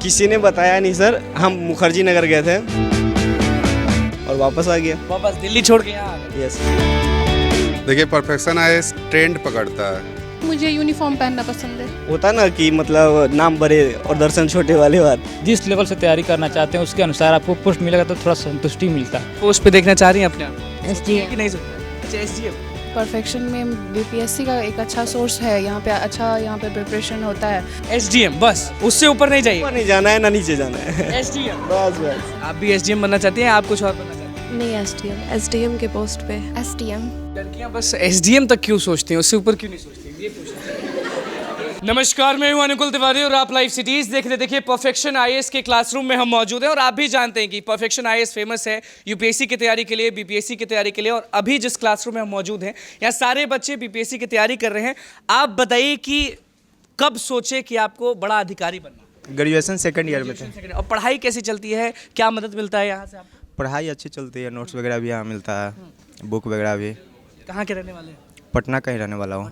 किसी ने बताया नहीं सर, हम मुखर्जी नगर गए थे और वापस आ गया। वापस दिल्ली छोड़ के यहाँ आ गए। यस। देखिए परफेक्शन आईएएस ट्रेंड पकड़ता है। मुझे यूनिफॉर्म पहनना पसंद है। होता ना कि मतलब नाम बड़े और दर्शन छोटे वाली बात। जिस लेवल से तैयारी करना चाहते हैं उसके अनुसार आपको पोस्ट मिलेगा तो थोड़ा संतुष्टि मिलता है। पोस्ट पे देखना चाह रही हैं अपने आप? SDM कि नहीं सोचा? अच्छा SDM। परफेक्शन में बीपीएससी का एक अच्छा सोर्स है। यहाँ पे प्रिपरेशन होता है। SDM बस, उससे ऊपर नहीं जाइए। ऊपर नहीं जाना है ना नीचे जाना है। SDM। बस बस। आप भी SDM बनना चाहती हैं? आप कुछ और बनना चाहती हैं? नहीं, SDM के पोस्ट पे SDM। लड़कियां बस SDM तक क्यों सोचती हैं, उससे ऊपर क्यों नहीं सोचती, ये पूछना। नमस्कार, मैं हूं अनुकुल तिवारी और आप लाइव सिटीज देख रहे। देखिए परफेक्शन आईएएस के क्लासरूम में हम मौजूद हैं और आप भी जानते हैं कि परफेक्शन आईएएस फेमस है यूपीएससी की तैयारी के लिए, बीपीएससी की तैयारी के लिए। और अभी जिस क्लासरूम में हम मौजूद हैं यहाँ सारे बच्चे बीपीएससी की तैयारी कर रहे हैं। आप बताइए कि कब सोचे कि आपको बड़ा अधिकारी बनना? ग्रेजुएशन सेकंड ईयर में थे। और पढ़ाई कैसी चलती है, क्या मदद मिलता है यहाँ से आपको? पढ़ाई अच्छी चलती है, नोट्स वगैरह भी यहाँ मिलता है, बुक वगैरह भी। कहाँ के रहने वाले हैं? पटना का ही रहने वाला हूँ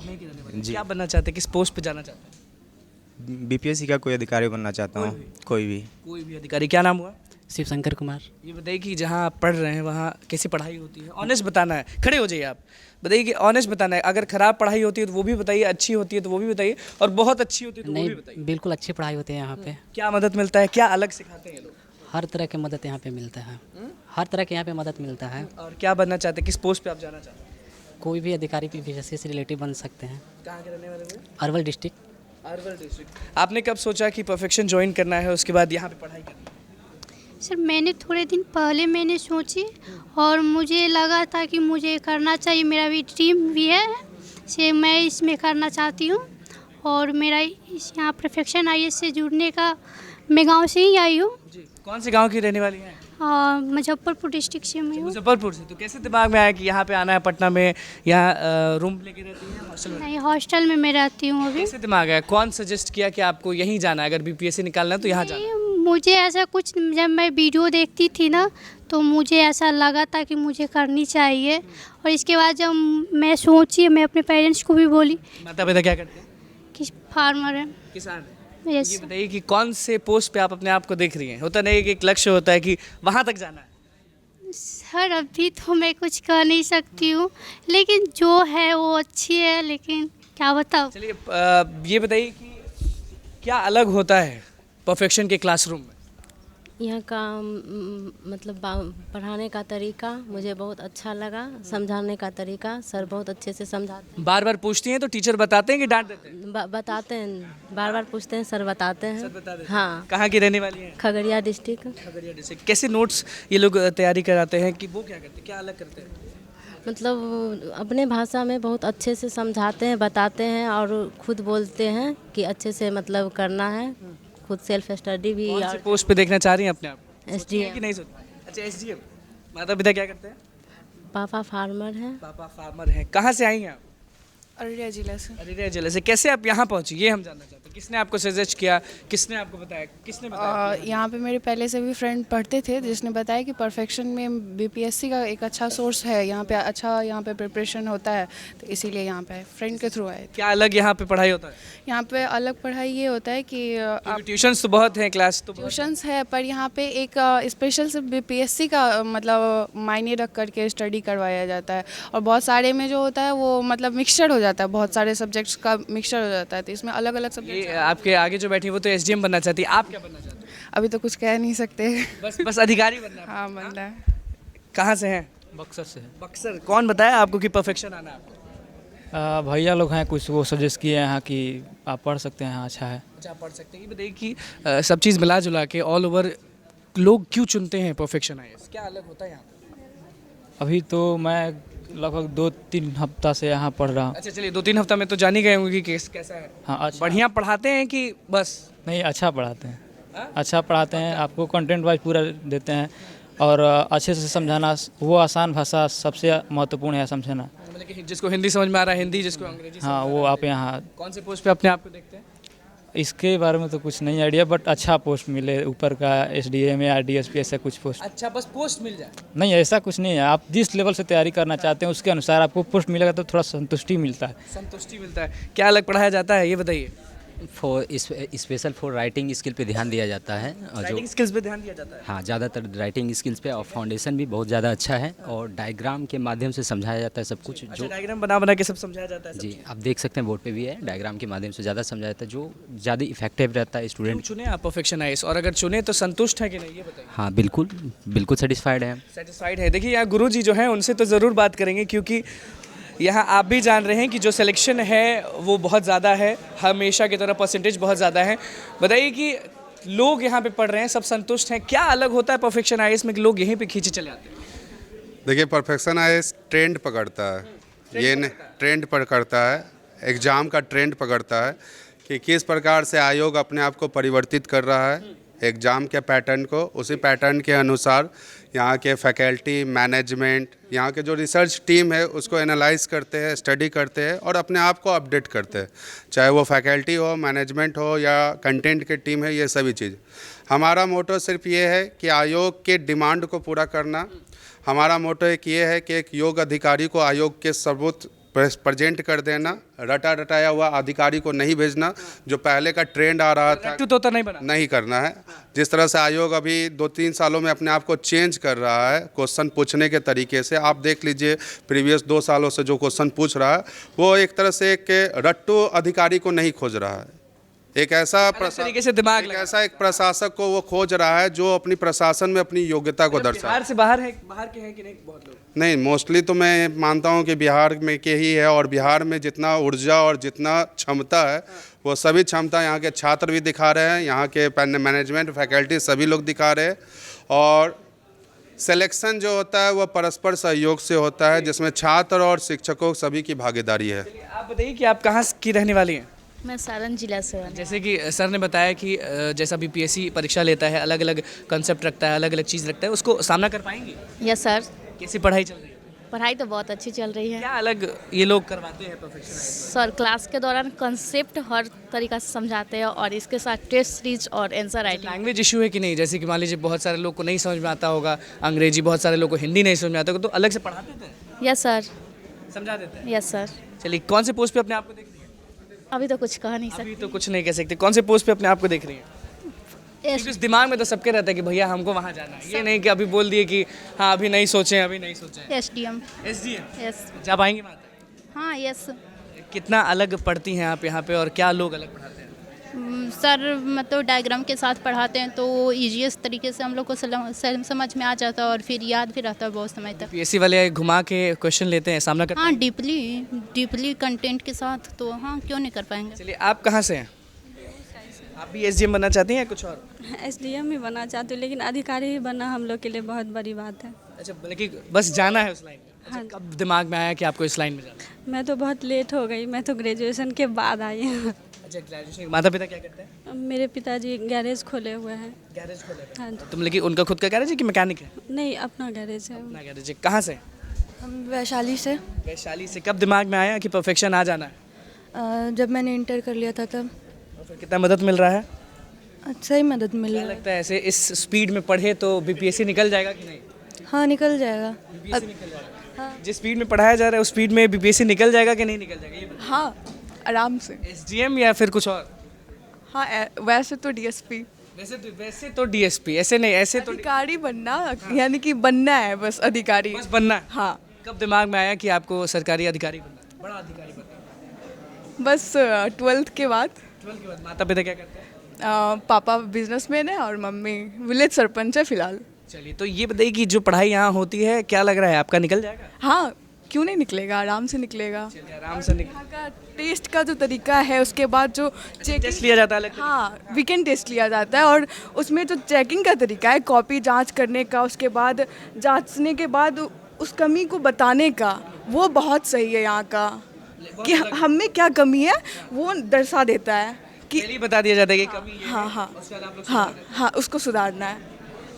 जी। क्या बनना चाहते हैं, किस पोस्ट पे जाना चाहते हैं? बीपीएससी का कोई अधिकारी बनना चाहता हूँ, कोई भी अधिकारी। क्या नाम हुआ? शिवशंकर कुमार। ये बताइए कि जहाँ आप पढ़ रहे हैं वहाँ कैसी पढ़ाई होती है? ऑनेस्ट बताना है, खड़े हो जाइए आप। बताइए कि ऑनेस्ट बताना है, अगर खराब पढ़ाई होती है तो वो भी बताइए, अच्छी होती है तो वो भी बताइए, और बहुत अच्छी होती है तो वो भी बताइए। बिल्कुल अच्छी पढ़ाई होती है यहाँ पे। क्या मदद मिलता है, क्या अलग सिखाते हैं ये लोग? हर तरह की मदद यहाँ पे मिलता है। हर तरह के यहाँ पे मदद मिलता है। और क्या बनना चाहते हैं, किस पोस्ट पे आप जाना चाहते हैं? कोई भी अधिकारी बीपीएससी से रिलेटिव बन सकते हैं। कहाँ के रहने वाले हो? अरवल डिस्ट्रिक्ट। अरवल डिस्ट्रिक्ट। आपने कब सोचा कि परफेक्शन ज्वाइन करना है, उसके बाद यहाँ पे पढ़ाई करनी है? सर मैंने थोड़े दिन पहले मैंने सोची और मुझे लगा था कि मुझे करना चाहिए, मेरा भी ड्रीम भी है से मैं इसमें करना चाहती हूँ। और मेरा इस यहाँ परफेक्शन आईएएस से जुड़ने का, मैं गांव से ही आई हूँ। जी। कौन से गांव की रहने वाली हैं? मुजफ्फरपुर डिस्ट्रिक्ट से मैं हूँ। मुजफ्फरपुर से। तो कैसे दिमाग में आया कि यहाँ पे आना है पटना में, यहाँ रूम लेके रहती हैं, हॉस्टल में? नहीं, हॉस्टल में मैं रहती हूँ अभी। कैसे दिमाग आया, कौन सजेस्ट किया कि आपको यहीं जाना है, अगर बीपीएससी निकालना है तो यहाँ जाना है? मुझे ऐसा कुछ, जब मैं वीडियो देखती थी ना तो मुझे ऐसा लगा था कि मुझे करनी चाहिए। और इसके बाद जब मैं सोची, मैं अपने पेरेंट्स को भी बोली। माता पिता क्या करते हैं? कि फार्मर है। किसान है। यस। ये बताइए कि कौन से पोस्ट पे आप अपने आप को देख रही हैं? होता नहीं कि एक लक्ष्य होता है कि वहाँ तक जाना है। सर अभी तो मैं कुछ कह नहीं सकती हूँ, लेकिन जो है वो अच्छी है, लेकिन क्या बताऊँ। चलिए ये बताइए कि क्या अलग होता है परफेक्शन के क्लासरूम में? यहाँ का मतलब पढ़ाने का तरीका मुझे बहुत अच्छा लगा, समझाने का तरीका सर बहुत अच्छे से समझाते हैं। बार बार पूछती हैं तो टीचर बताते हैं कि डांट देते हैं? बताते हैं, बार बार पूछते हैं, सर बताते हैं। सर बता देते हैं। हाँ। कहाँ की रहने वाली हैं? खगड़िया डिस्ट्रिक्ट। खगड़िया डिस्ट्रिक्ट। कैसे नोट्स ये लोग तैयारी कराते हैं, कि वो क्या करते हैं, क्या अलग करते हैं? मतलब अपने भाषा में बहुत अच्छे से समझाते हैं, बताते हैं और खुद बोलते हैं कि अच्छे से मतलब करना है, खुद सेल्फ स्टडी भी। कौन से पोस्ट पे देखना चाह रही हैं अपने आप? SDM। कि नहीं सोचा? अच्छा SDM। माता पिता क्या करते हैं? पापा फार्मर हैं। पापा फार्मर हैं। कहाँ से आई हैं आप? अररिया जिला से। अररिया जिले से। कैसे आप यहाँ पहुँची, ये हम जानना चाहते हैं। किसने आपको सजेस्ट किया, किसने आपको बताया, किसने बताया? यहाँ पे मेरे पहले से भी फ्रेंड पढ़ते थे, जिसने बताया कि परफेक्शन में बीपीएससी का एक अच्छा सोर्स है। यहाँ पे प्रिपरेशन होता है, तो इसीलिए यहाँ पे फ्रेंड के थ्रू आए। क्या अलग यहाँ पे पढ़ाई होता है? यहाँ पे अलग पढ़ाई ये होता है कि आप ट्यूशंस तो बहुत हैं, क्लास तो बहुत ट्यूशंस है, पर यहाँ पे एक स्पेशल से बीपीएससी का मतलब मायने रख करके स्टडी करवाया जाता है। और बहुत सारे में जो होता है वो मतलब मिक्सचर हो जाता है, बहुत सारे सब्जेक्ट्स का मिक्सचर हो जाता है, तो इसमें अलग अलग सब्जेक्ट। आपके आगे जो बैठी है वो तो SDM बनना चाहती है, आप क्या बनना चाहते हैं? अभी तो कुछ कह नहीं सकते। बस अधिकारी बनना है। हाँ बनना है। कहाँ से हैं? बक्सर से है। बक्सर। कौन बताया आपको कि परफेक्शन आना है आपको? भैया लोग हैं कुछ, वो सजेस्ट किए हैं कि आप पढ़ सकते हैं, यहाँ अच्छा है। अच्छा, आप पढ़ सकते हैं। ये बताइए कि सब चीज़ मिला जुला के ऑल ओवर लोग क्यों चुनते हैं परफेक्शन आईएएस? क्या अलग होता है यहाँ पे? अभी तो मैं लगभग 2-3 हफ्ता से यहाँ पढ़ रहा हूँ। अच्छा चलिए, 2-3 हफ्ता में तो जान ही गए होंगे कि कैसा है। हाँ अच्छा। बढ़िया पढ़ाते हैं कि बस? नहीं, अच्छा पढ़ाते हैं। हाँ? अच्छा पढ़ाते हैं, आपको कंटेंट वाइज पूरा देते हैं और अच्छे से समझाना, वो आसान भाषा सबसे महत्वपूर्ण है समझना। मतलब कि जिसको हिंदी समझ में आ रहा है हिंदी, जिसको अंग्रेजी हाँ, वो आप यहाँ। कौन से पोस्ट पे अपने आप को देखते हैं? इसके बारे में तो कुछ नहीं आइडिया, बट अच्छा पोस्ट मिले, ऊपर का SDM या DSP ऐसा कुछ पोस्ट। अच्छा, बस पोस्ट मिल जाए? नहीं, ऐसा कुछ नहीं है। आप जिस लेवल से तैयारी करना चाहते हैं उसके अनुसार आपको पोस्ट मिलेगा तो थोड़ा संतुष्टि मिलता है। संतुष्टि मिलता है। क्या अलग पढ़ाया जाता है ये बताइए? स्पेशल फॉर राइटिंग स्किल पे ध्यान दिया जाता है और जो राइटिंग स्किल्स पे ध्यान दिया जाता है। हाँ ज़्यादातर राइटिंग स्किल्स पे और फाउंडेशन भी बहुत ज़्यादा अच्छा है और डायग्राम के माध्यम से समझाया जाता है सब कुछ अच्छा, जो डायग्राम बना बना के सब समझाया जाता है। जी आप देख सकते हैं बोर्ड पे भी है, डायग्राम के माध्यम से ज़्यादा समझाया जाता है जो ज़्यादा इफेक्टिव रहता है क्यों स्टूडेंट। चुने आप परफेक्शन आईएएस, और अगर चुने तो संतुष्ट है कि नहीं ये बताइए। हाँ बिल्कुल बिल्कुल सेटिस्फाइड है। सेटिस्फाइड है। देखिए यहाँ गुरुजी जो हैं उनसे तो ज़रूर बात करेंगे, क्योंकि यहाँ आप भी जान रहे हैं कि जो सिलेक्शन है वो बहुत ज़्यादा है, हमेशा की तरह परसेंटेज बहुत ज़्यादा है। बताइए कि लोग यहाँ पे पढ़ रहे हैं, सब संतुष्ट हैं, क्या अलग होता है परफेक्शन आईएएस में कि लोग यहीं पे खींचे चले आते हैं? देखिए परफेक्शन आईएएस ट्रेंड पकड़ता है, ये ट्रेंड पकड़ता है, एग्ज़ाम का ट्रेंड पकड़ता है कि किस प्रकार से आयोग अपने आप को परिवर्तित कर रहा है एग्ज़ाम के पैटर्न को, उसी पैटर्न के अनुसार यहाँ के फैकल्टी मैनेजमेंट, यहाँ के जो रिसर्च टीम है उसको एनालाइज करते हैं, स्टडी करते हैं और अपने आप को अपडेट करते हैं, चाहे वो फैकल्टी हो, मैनेजमेंट हो या कंटेंट की टीम है, ये सभी चीज़। हमारा मोटो सिर्फ ये है कि आयोग के डिमांड को पूरा करना। हमारा मोटो एक ये है कि एक योग्य अधिकारी को आयोग के सबूत प्रेजेंट कर देना, रटा रटाया हुआ अधिकारी को नहीं भेजना, जो पहले का ट्रेंड आ रहा था तोता नहीं बना, नहीं करना है। जिस तरह से आयोग अभी 2-3 सालों में अपने आप को चेंज कर रहा है क्वेश्चन पूछने के तरीके से, आप देख लीजिए प्रीवियस 2 सालों से जो क्वेश्चन पूछ रहा है वो एक तरह से एक रट्टू अधिकारी को नहीं खोज रहा है, एक ऐसा तरीके से दिमाग लगा। ऐसा एक प्रशासक को वो खोज रहा है जो अपनी प्रशासन में अपनी योग्यता को दर्शाए। बिहार से बाहर है, बाहर के हैं कि नहीं बहुत लोग? नहीं, मोस्टली तो मैं मानता हूँ कि बिहार में के ही है, और बिहार में जितना ऊर्जा और जितना क्षमता है वो सभी क्षमता यहाँ के छात्र भी दिखा रहे हैं, यहाँ के मैनेजमेंट फैकल्टी सभी लोग दिखा रहे हैं। और सिलेक्शन जो होता है वो परस्पर सहयोग से होता है, जिसमें छात्र और शिक्षकों सभी की भागीदारी है। आप बताइए कि आप कहाँ की रहने वाली हैं? मैं सारण जिला से हूँ। जैसे कि सर ने बताया कि जैसा बीपीएससी परीक्षा लेता है, अलग अलग कंसेप्ट रखता है, अलग अलग चीज़ रखता है, उसको सामना कर पाएंगे? Yes sir. कैसी पढ़ाई चल रही है? पढ़ाई तो बहुत अच्छी चल रही है। क्या अलग ये लोग करवाते हैं परफेक्शन? सर क्लास के दौरान कंसेप्ट हर तरीका से समझाते हैं और इसके साथ टेस्ट सीरीज और आंसर राइटिंग। लैंग्वेज इशू है कि नहीं? जैसे कि मान लीजिए बहुत सारे लोग को नहीं समझ में आता होगा अंग्रेजी, बहुत सारे लोग को हिंदी नहीं समझ में आता होगा, तो अलग से पढ़ा देते हैं? Yes sir. समझा देते हैं? Yes sir. चलिए, कौन से पोस्ट पे अपने आप को देख रही है? अभी तो कुछ कहा नहीं सर। अभी तो कुछ नहीं कह सकते। कौन से पोस्ट पे अपने आप को देख रही है? क्योंकि उस दिमाग में तो सबके रहता है कि भैया हमको वहाँ जाना है, ये नहीं कि अभी बोल दिए कि हाँ अभी नहीं सोचें, अभी नहीं सोचें। एसडीएम। SDM yes. जा पाएंगे वहाँ तक? हाँ यस। कितना अलग पढ़ती हैं आप यहाँ पे, और क्या लोग अलग पढ़ाते हैं? सर मतलब डायग्राम के साथ पढ़ाते हैं तो ईजीएस्ट तरीके से हम लोग को समझ में आ जाता है और फिर याद भी रहता है बहुत समय तक। पीएससी वाले घुमा के क्वेश्चन लेते हैं, सामना करते हैं? हाँ डीपली कंटेंट के साथ, तो हाँ क्यों नहीं कर पाएंगे। चलिए, आप कहाँ से हैं? आप भी एसडीएम बनना चाहती हैं या कुछ और? एसडीएम ही बनना चाहती हूँ, लेकिन अधिकारी ही बनना हम लोग के लिए बहुत बड़ी बात है। अच्छा, लेकिन बस जाना है उस लाइन में? अच्छा, हाँ। कब दिमाग में आया कि आपको इस लाइन में जाना है? मैं तो बहुत लेट हो गई, मैं तो ग्रेजुएशन के बाद आई हूँ। अच्छा, ग्रेजुएशन। माता पिता क्या करते हैं? मेरे पिताजी गैरेज खोले हुए हैं। गैरेज खोले हैं? हाँ जी। तुम लेकिन उनका खुद का गैरेज है कि मैकेनिक है? नहीं, अपना गैरेज है। अपना गैरेज है। कहाँ से? हम वैशाली से। वैशाली से। कब दिमाग में आया कि परफेक्शन आ जाना है? जब मैंने इंटर कर लिया था तब। और फिर कितना मदद मिल रहा है? अच्छा ही मदद मिल रहा है। लगता है ऐसे इस स्पीड में पढ़े तो बीपीएससी निकल जाएगा कि नहीं? हाँ निकल जाएगा। बीपीएससी निकल जाएगा। हाँ। जिस स्पीड में पढ़ाया जा रहा है उस स्पीड में बीपीएससी निकल जाएगा कि नहीं निकल जाएगा, ये बताइए। हाँ आराम से। एसडीएम या फिर कुछ और? हाँ वैसे तो डीएसपी। वैसे तो डीएसपी, ऐसे नहीं, ऐसे तो अधिकारी बनना, यानी कि बनना है, बस अधिकारी बस बनना है। हाँ। कब दिमाग में आया कि आपको सरकारी अधिकारी बनना है, बड़ा अधिकारी बनना है? बस 12th के बाद। 12th के बाद। माता पिता क्या करते हैं? पापा बिजनेसमैन है और मम्मी विलेज सरपंच है फिलहाल। चलिए, तो ये बताइए कि जो पढ़ाई यहाँ होती है, क्या लग रहा है आपका निकल जाएगा? हाँ क्यों नहीं निकलेगा, आराम से निकलेगा। आराम से यहाँ का टेस्ट का जो तरीका है, उसके बाद जो टेस्ट लिया जाता है। हाँ वीकेंड टेस्ट लिया जाता है, और उसमें जो चेकिंग का तरीका है, कॉपी जांच करने का, उसके बाद जांचने के बाद उस कमी को बताने का, वो बहुत सही है यहाँ का, कि हम में क्या कमी है वो दर्शा देता है कि बता दिया जाता है कि कमी ये हाँ है, हाँ उसके बाद आप लोग हाँ हाँ उसको सुधारना है।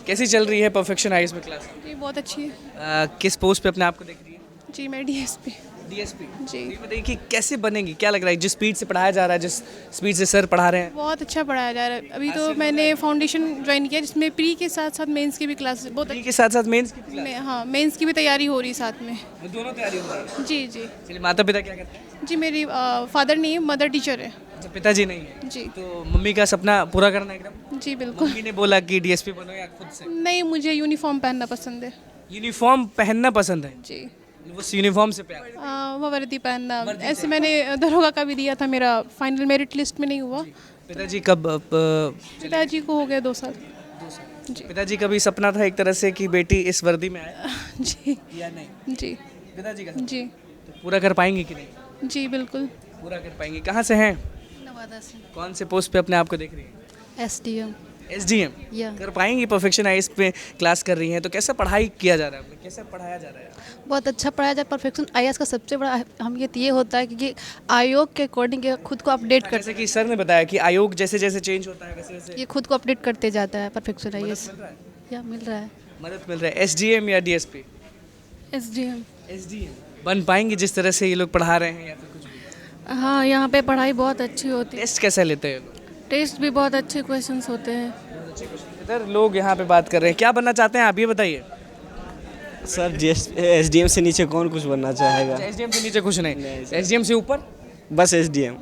कैसी चल रही है परफेक्शन आईएएस में क्लास? जी बहुत अच्छी है। किस पोस्ट पे अपने आप को देख रही है? जी मैं डीएसपी। डीएसपी जी। ये बताइए कि कैसे बनेंगी, क्या लग रहा है जिस स्पीड से पढ़ाया जा रहा है, जिस स्पीड से सर पढ़ा रहे हैं? बहुत अच्छा पढ़ाया जा रहा है। अभी तो मैंने फाउंडेशन ज्वाइन किया जिसमें प्री के साथ साथ मेंस की भी क्लास बहुत प्री के साथ साथ मेंस की क्लास? हाँ मेंस की भी तैयारी हो रही साथ में। दोनों तैयारी हो रही है? जी जी। चलिए, माता पिता क्या करते हैं? जी मेरी फादर नहीं है, मदर टीचर है। अच्छा, पिताजी नहीं है जी। तो मम्मी का सपना पूरा करना है एकदम। जी बिल्कुल। मम्मी ने बोला कि डीएसपी बनो या खुद से? नहीं, मुझे यूनिफॉर्म पहनना पसंद है। यूनिफॉर्म पहनना पसंद है? जी। उस यूनिफॉर्म से प्यार? वो वर्दी पहनना। ऐसे मैंने दरोगा का भी दिया था, मेरा फाइनल मेरिट लिस्ट में नहीं हुआ। पिताजी कब पिताजी को हो गया 2 साल। जी। पिताजी का भी सपना था एक तरह से कि बेटी इस वर्दी में आए? जी। या नहीं? जी। पिताजी का? जी। तो पूरा कर पाएंगे कि नहीं? जी बिल्कुल। पूरा कर पाएंगे। कहाँ से हैं? नवादा से। कौन से पोस्ट पे अपने आप को देख रही हैं? SDM। SDM कर पाएंगी? परफेक्शन आईएएस पे क्लास कर रही हैं तो कैसा पढ़ाई किया जा रहा है, कैसे पढ़ाया जा रहा है? बहुत अच्छा पढ़ाया जाए। परफेक्शन आईएएस का सबसे बड़ा अहमियत ये होता है कि आयोग के अकॉर्डिंग खुद को अपडेट कर, जैसे कि सर ने बताया कि आयोग जैसे जैसे चेंज होता है वैसे वैसे ये खुद को अपडेट करते जाता है। परफेक्शन आईएएस या मिल रहा है, मदद मिल रहा है। SDM या DSP? SDM। SDM बन पाएंगे जिस तरह से ये लोग पढ़ा रहे हैं या फिर कुछ भी? हाँ, यहाँ पे पढ़ाई बहुत अच्छी होती है। टेस्ट कैसा लेते हैं? टेस्ट भी बहुत अच्छे क्वेश्चंस होते हैं। इधर लोग यहाँ पे बात कर रहे हैं, क्या बनना चाहते हैं आप ये बताइए? सर SDM से नीचे कौन कुछ बनना चाहेगा? SDM से नीचे कुछ नहीं, SDM से ऊपर? बस SDM,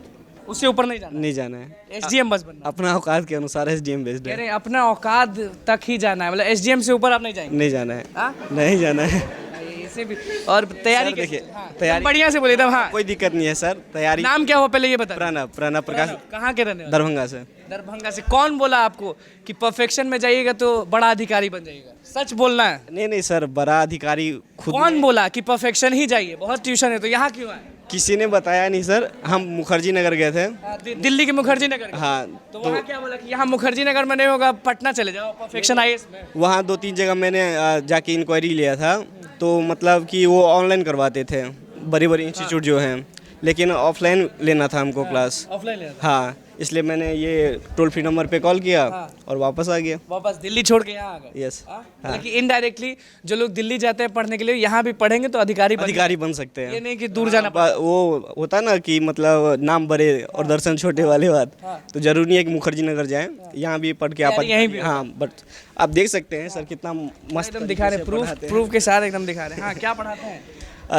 उससे ऊपर नहीं जाना? नहीं जाना है। SDM बस बनना? अपना औकात के अनुसार SDM बेस्ड है। अरे अपना औकात तक ही जाना है, मतलब SDM से ऊपर आप नहीं जाएंगे? नहीं जाना है। हाँ? नहीं जाना है। इसे भी। और तैयारी सर देखिए, तैयारी बढ़िया से बोलिए। हाँ, कोई दिक्कत नहीं है सर। तैयारी। नाम क्या हुआ पहले ये बता? प्रणव प्रकाश। कहाँ के रहने वाले? दरभंगा से। दरभंगा से। कौन बोला आपको कि परफेक्शन में जाइएगा तो बड़ा अधिकारी बन जाइएगा? सच बोलना है। नहीं सर, बड़ा अधिकारी खुद। कौन बोला कि परफेक्शन ही जाइए? बहुत ट्यूशन है तो यहाँ क्यों आए? किसी ने बताया नहीं सर। हम मुखर्जी नगर गए थे। दिल्ली के मुखर्जी नगर? हाँ। तो वहाँ क्या बोला कि यहाँ मुखर्जी नगर में नहीं होगा, पटना चले जाओ परफेक्शन आईएएस में? वहाँ 2-3 जगह मैंने जाके इंक्वायरी लिया था, तो मतलब कि वो ऑनलाइन करवाते थे बड़ी बड़ी इंस्टीट्यूट जो हैं, लेकिन ऑफलाइन लेना था हमको क्लास। ऑफलाइन लेना था? हाँ, इसलिए मैंने ये टोल फ्री नंबर पे कॉल किया और वापस आ गया। वापस दिल्ली छोड़ के यहाँ आ गए? यस। लेकिन इनडायरेक्टली जो लोग दिल्ली जाते हैं पढ़ने के लिए, यहाँ भी पढ़ेंगे तो अधिकारी बन सकते हैं। ये नहीं कि दूर जाना वो होता ना कि मतलब नाम बड़े और दर्शन छोटे वाले बात। तो जरूरी नहीं है कि मुखर्जी नगर जाएं, यहाँ भी पढ़ के आप यहीं भी। हाँ, बट आप देख सकते हैं सर कितना मस्त एकदम दिखा रहे, प्रूफ के साथ एकदम दिखा रहे हैं। हाँ, क्या पढ़ाते हैं?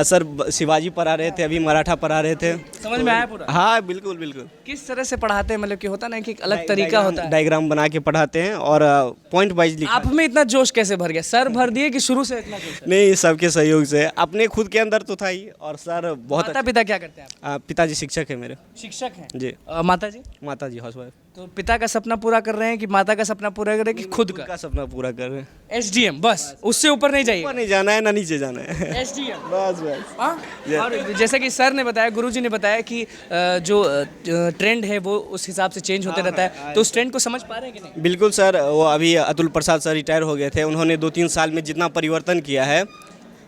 सर शिवाजी पढ़ा रहे थे, अभी मराठा पढ़ा रहे थे। समझ में आया पूरा? हाँ बिल्कुल बिल्कुल। किस तरह से पढ़ाते हैं, मतलब कि होता ना कि एक अलग तरीका होता है? डायग्राम बना के पढ़ाते हैं और पॉइंट वाइज लिखा। आप में इतना जोश कैसे भर गया? सर भर दिए कि शुरू से इतना जोश? नहीं, सबके सहयोग से। अपने खुद के अंदर तो था ही, और सर बहुत। माता पिता क्या करते हैं? पिताजी शिक्षक है मेरे। शिक्षक हैं जी। माता जी? माता जी हाउसवाइफ। तो पिता का सपना पूरा कर रहे हैं कि माता का सपना पूरा कर रहे हैं कि खुद का सपना पूरा कर रहे हैं? SDM बस, उससे ऊपर नहीं जाइए? ऊपर नहीं जाना है ना नीचे जाना है। SDM बस बस। और जैसे कि सर ने बताया, गुरुजी ने बताया कि जो ट्रेंड है वो उस हिसाब से चेंज होते रहता है, तो उस ट्रेंड को समझ पा रहे हैं कि नहीं? बिल्कुल सर। वो अभी अतुल प्रसाद सर रिटायर हो गए थे, उन्होंने 2-3 साल में जितना परिवर्तन किया है,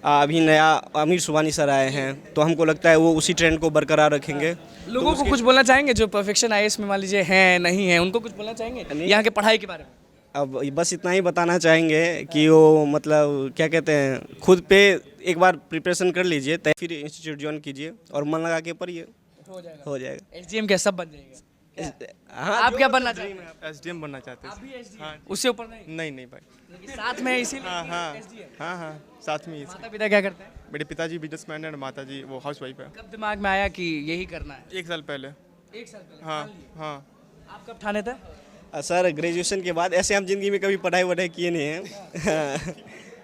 अभी नया अमीर सुबानी सर आए हैं, तो हमको लगता है वो उसी ट्रेंड को बरकरार रखेंगे। लोगों को कुछ बोलना चाहेंगे जो परफेक्शन आईएएस में मान लीजिए हैं नहीं है, उनको कुछ बोलना चाहेंगे यहाँ के पढ़ाई के बारे में? अब बस इतना ही बताना चाहेंगे कि वो मतलब क्या कहते हैं, खुद पे एक बार प्रिपरेशन कर लीजिए, फिर इंस्टीट्यूट ज्वाइन कीजिए और मन लगा के पढ़िए, हो जाएगा। SDM क्या सब बन जाएगा? हाँ, आप क्या बनना चाहते हैं? SDM बनना चाहते हैं। हाँ, उससे ऊपर नहीं? नहीं भाई, साथ में इसीलिए? हाँ साथ में। माता पिता क्या करते हैं? मेरे पिताजी बिजनेसमैन है और माता जी वो हाउसवाइफ है। कब दिमाग में आया कि यही करना है? 1 साल पहले। 1 साल पहले? हाँ। आप कब ठाने थे? सर ग्रेजुएशन के बाद। ऐसे हम जिंदगी में कभी पढ़ाई वढ़ाई किए नहीं हैं।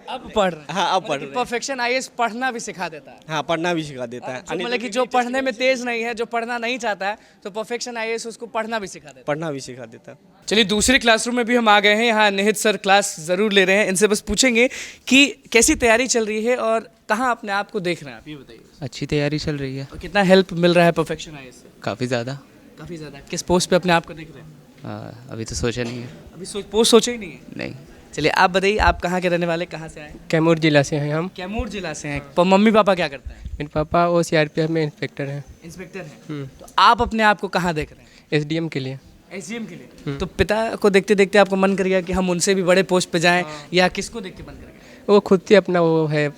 अब पढ़ रहे हैं? हाँ, अब पढ़ रहे हैं। परफेक्शन आईएएस पढ़ना भी सिखा देता है? हाँ, पढ़ना भी सिखा देता है। मतलब कि जो पढ़ने में तेज नहीं है, जो पढ़ना नहीं चाहता है, तो परफेक्शन आईएएस उसको पढ़ना भी सिखा देता है? पढ़ना भी सिखा देता है। चलिए, दूसरे क्लासरूम में भी हम आ गए हैं। यहाँ निहित सर क्लास ज़रूर ले रहे हैं, इनसे बस पूछेंगे कि कैसी तैयारी चल रही है और कहाँ अपने आप को देख रहे हैं आप, ये बताइए। अच्छी तैयारी चल रही है। और कितना हेल्प मिल रहा है परफेक्शन आईएएस से? काफ़ी ज़्यादा। काफ़ी ज़्यादा। किस पोस्ट पे अपने आप को देख रहे हैं? अभी तो सोचा नहीं है। अभी पोस्ट सोचा ही नहीं है? नहीं। चलिए, आप बताइए, आप कहाँ के रहने वाले, कहाँ से आए? कैमूर जिला से हैं हम। कैमूर जिला से हैं। मम्मी पापा क्या करते हैं? मेरे पापा वो CRPF में इंस्पेक्टर हैं। इंस्पेक्टर हैं। तो आप अपने आप को कहाँ देख रहे हैं? SDM के लिए। SDM के लिए? तो पिता को देखते देखते आपको मन कर गया कि हम उनसे भी बड़े पोस्ट पे जाएं, या किसको देख के मन कर गया? वो खुद से अपना वो है,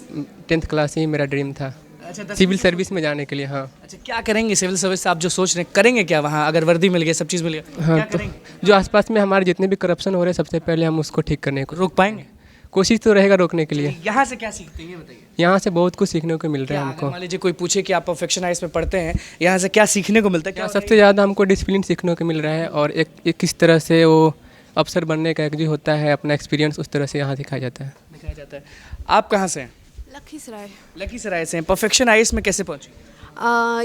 10th क्लास ही मेरा ड्रीम था। अच्छा, सिविल सर्विस में जाने के लिए। हाँ। अच्छा, क्या करेंगे सिविल सर्विस? आप जो सोच रहे हैं, करेंगे क्या वहाँ अगर वर्दी मिल गई, सब चीज़ मिल गया? हाँ, क्या तो करेंगे? जो आसपास में हमारे जितने भी करप्शन हो रहे हैं, सबसे पहले हम उसको ठीक करने को रोक पाएंगे? कोशिश तो रहेगा रोकने के लिए। यहाँ से क्या सीखते हैं ये बताइए। यहाँ से बहुत कुछ सीखने को मिल रहा है हमको। मान लीजिए कोई पूछे कि आप परफेक्शन आईएएस में पढ़ते हैं, यहाँ से क्या सीखने को मिलता है? क्या सबसे ज़्यादा हमको डिसिप्लिन सीखने को मिल रहा है, और एक किस तरह से वो अफसर बनने का एक जो होता है अपना एक्सपीरियंस, उस तरह से यहाँ दिखाया जाता है। आप कहाँ से हैं? लखीसराय। लखीसराय से हैं। परफेक्शन आईएएस में कैसे पहुँचे?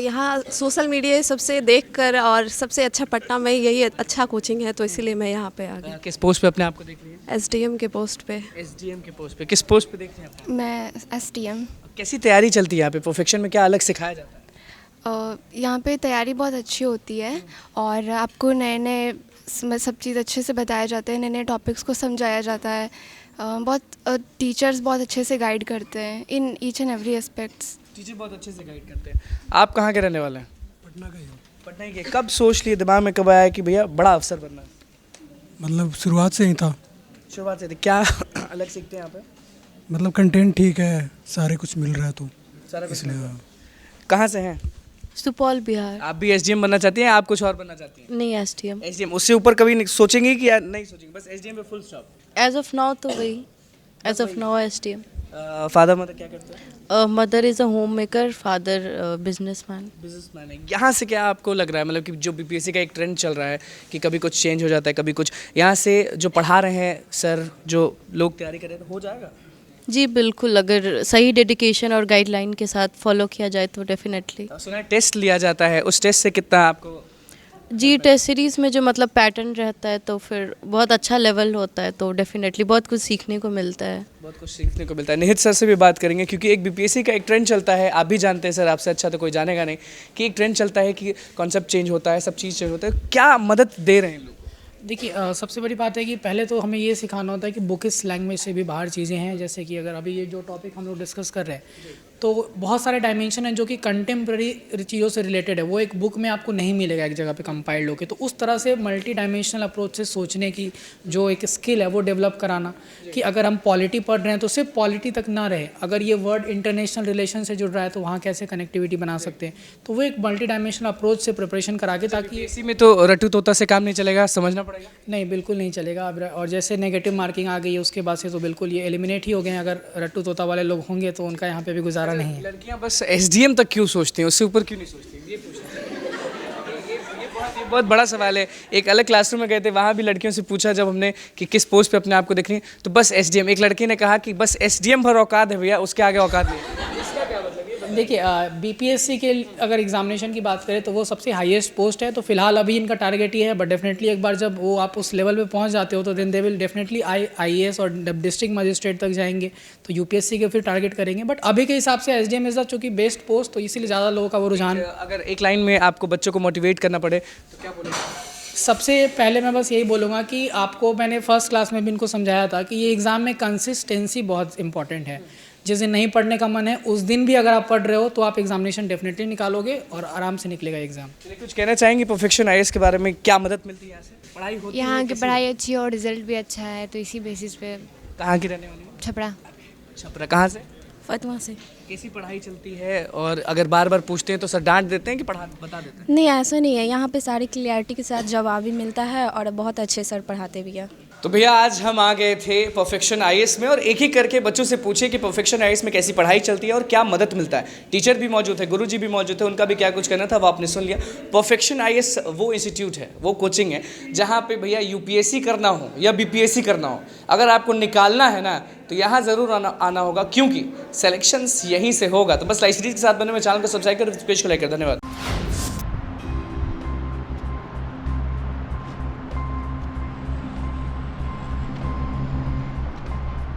यहाँ सोशल मीडिया सबसे देखकर, और सबसे अच्छा पटना में यही अच्छा कोचिंग है, तो इसीलिए मैं यहाँ पे आ गई। किस पोस्ट पे अपने आप को देख रही है? एसडीएम के पोस्ट पे। एसडीएम के पोस्ट पे। किस पोस्ट पे देखते हैं आप? मैं एसडीएम। कैसी तैयारी चलती है यहाँ पे? परफेक्शन में क्या अलग सिखाया जाता है? यहाँ पे तैयारी बहुत अच्छी होती है, और आपको नए नए सब चीज़ अच्छे से बताया जाते हैं, नए नए टॉपिक्स को समझाया जाता है। बहुत टीचर्स बहुत अच्छे से गाइड करते हैं in each and every aspects. Teacher बहुत अच्छे से गाइड करते हैं। आप कहाँ के रहने वाले हैं? पटना का ही हूँ। पटना के। कब सोच लिए, दिमाग में कब आया कि भैया बड़ा अफसर बनना है? मतलब शुरुआत से ही था। शुरुआत से? क्या अलग सीखते हैं यहाँ पे? मतलब कंटेंट ठीक है, सारे कुछ मिल रहा है तो सारा कुछ इसलिए। कहाँ से हैं? सुपौल बिहार। आप भी एसडीएम बनना चाहती हैं? आप कुछ और बनना चाहती हैं? नहीं, एसडीएम। एसडीएम। उससे ऊपर कभी सोचेंगे कि यार नहीं सोचेंगे, बस एसडीएम पे full stop? As of now तो वही, as of now SDM. Father mother क्या करते हैं? Mother is a home maker, father businessman. Businessman है। यहाँ से क्या आपको लग रहा है, मतलब कि जो बीपीएससी का एक ट्रेंड चल रहा है कि कभी कुछ चेंज हो जाता है, कभी कुछ, यहाँ से जो पढ़ा रहे हैं सर, जो लोग तैयारी कर रहे हैं, तो हो जाएगा? जी बिल्कुल, अगर सही डेडिकेशन और गाइडलाइन के साथ फॉलो किया जाए तो डेफिनेटली। सुना है टेस्ट लिया जाता है, उस टेस्ट से कितना आपको? जी, टेस्ट सीरीज़ में जो मतलब पैटर्न रहता है तो फिर बहुत अच्छा लेवल होता है, तो डेफिनेटली बहुत कुछ सीखने को मिलता है। बहुत कुछ सीखने को मिलता है। निहित सर से भी बात करेंगे, क्योंकि एक बीपीएससी का एक ट्रेंड चलता है, आप भी जानते हैं सर, आपसे अच्छा तो कोई जानेगा नहीं, कि एक ट्रेंड चलता है कि कॉन्सेप्ट चेंज होता है, सब चीज़ चेंज होता है। क्या मदद दे रहे हैं लोग? देखिए, सबसे बड़ी बात है कि पहले तो हमें ये सिखाना होता है कि बुकिश लैंग्वेज से भी बाहर चीज़ें हैं। जैसे कि अगर अभी ये जो टॉपिक हम लोग डिस्कस कर रहे हैं, तो बहुत सारे डायमेंशन हैं जो कि कंटेम्प्रेरी चीज़ों से रिलेटेड है, वो एक बुक में आपको नहीं मिलेगा एक जगह पे कंपाइल्ड होकर। तो उस तरह से मल्टी डायमेंशनल अप्रोच से सोचने की जो एक स्किल है वो डेवलप कराना, कि अगर हम पॉलिटी पढ़ रहे हैं तो सिर्फ पॉलिटी तक ना रहे, अगर ये वर्ड इंटरनेशनल रिलेशन से जुड़ रहा है तो वहाँ कैसे कनेक्टिविटी बना सकते हैं। तो वो एक मल्टी डायमेंशनल अप्रोच से प्रिपरेशन करा के, ताकि इसी में तो रट्टू तोता से काम नहीं चलेगा, समझना पड़ेगा। नहीं, बिल्कुल नहीं चलेगा। अब और जैसे नेगेटिव मार्किंग आ गई है उसके बाद से तो बिल्कुल ये एलिमिनेट ही हो गए हैं। अगर रट्टू तोता वाले लोग होंगे तो उनका यहाँ पे भी गुजारा नहीं है। लड़कियाँ बस एसडीएम तक क्यों सोचती हैं, उससे ऊपर क्यों नहीं सोचती? ये बहुत बड़ा सवाल है। एक अलग क्लासरूम में गए थे, वहाँ भी लड़कियों से पूछा जब हमने कि किस पोस्ट पे अपने आप को देख रही है, तो बस एसडीएम। एक लड़की ने कहा कि बस एसडीएम भर औकात है भैया, उसके आगे औकात नहीं। इसका क्या मतलब? देखिए, बीपीएससी के अगर एग्जामिनेशन की बात करें तो वो सबसे हाईएस्ट पोस्ट है, तो फिलहाल अभी इनका टारगेट ही है। बट डेफिनेटली एक बार जब वो आप उस लेवल पे पहुंच जाते हो तो then they will definitely IAS और डिस्ट्रिक्ट मजिस्ट्रेट तक जाएंगे, तो यूपीएससी के फिर टारगेट करेंगे। बट अभी के हिसाब से एसडीएम इज़ द चूँकि बेस्ट पोस्ट, तो इसीलिए ज़्यादा लोगों का वो रुझान। अगर एक लाइन में आपको बच्चों को मोटिवेट करना पड़े तो क्या बोलेंगे? सबसे पहले मैं बस यही बोलूँगा कि आपको, मैंने फर्स्ट क्लास में भी इनको समझाया था कि ये एग्ज़ाम में कंसिस्टेंसी बहुत इंपॉर्टेंट है। जिस दिन नहीं पढ़ने का मन है उस दिन भी अगर आप पढ़ रहे हो तो आप एग्जामिनेशन डेफिनेटली निकालोगे और आराम से निकलेगा एग्जाम। कुछ कहना चाहेंगे परफेक्शन आईएएस के बारे में? क्या मदद मिलती है यहाँ से? पढ़ाई होती है? यहाँ की पढ़ाई अच्छी है और रिजल्ट भी अच्छा है, तो इसी बेसिस पे। कहाँ की रहने वाली? छपरा। छपरा। कहाँ से? फतवा से। कैसी पढ़ाई चलती है, और अगर बार बार पूछते हैं तो सर डांट देते हैं कि बता देते हैं? नहीं, ऐसा नहीं है, यहाँ पे सारी क्लियरिटी के साथ जवाब भी मिलता है और बहुत अच्छे सर पढ़ाते भी हैं। तो भैया आज हम आ गए थे परफेक्शन आईएएस में, और एक एक करके बच्चों से पूछे कि परफेक्शन आईएएस में कैसी पढ़ाई चलती है और क्या मदद मिलता है। टीचर भी मौजूद है, गुरुजी भी मौजूद थे, उनका भी क्या कुछ कहना था वो आपने सुन लिया। परफेक्शन आईएएस वो इंस्टीट्यूट है, वो कोचिंग है जहाँ पे भैया यूपीएससी करना हो या बीपीएससी करना हो, अगर आपको निकालना है ना तो यहाँ ज़रूर आना होगा, क्योंकि सिलेक्शंस यहीं से होगा। तो बस लाइव सीरीज के साथ बने हुए चैनल को सब्सक्राइब कर पेज को लाइक कर। धन्यवाद।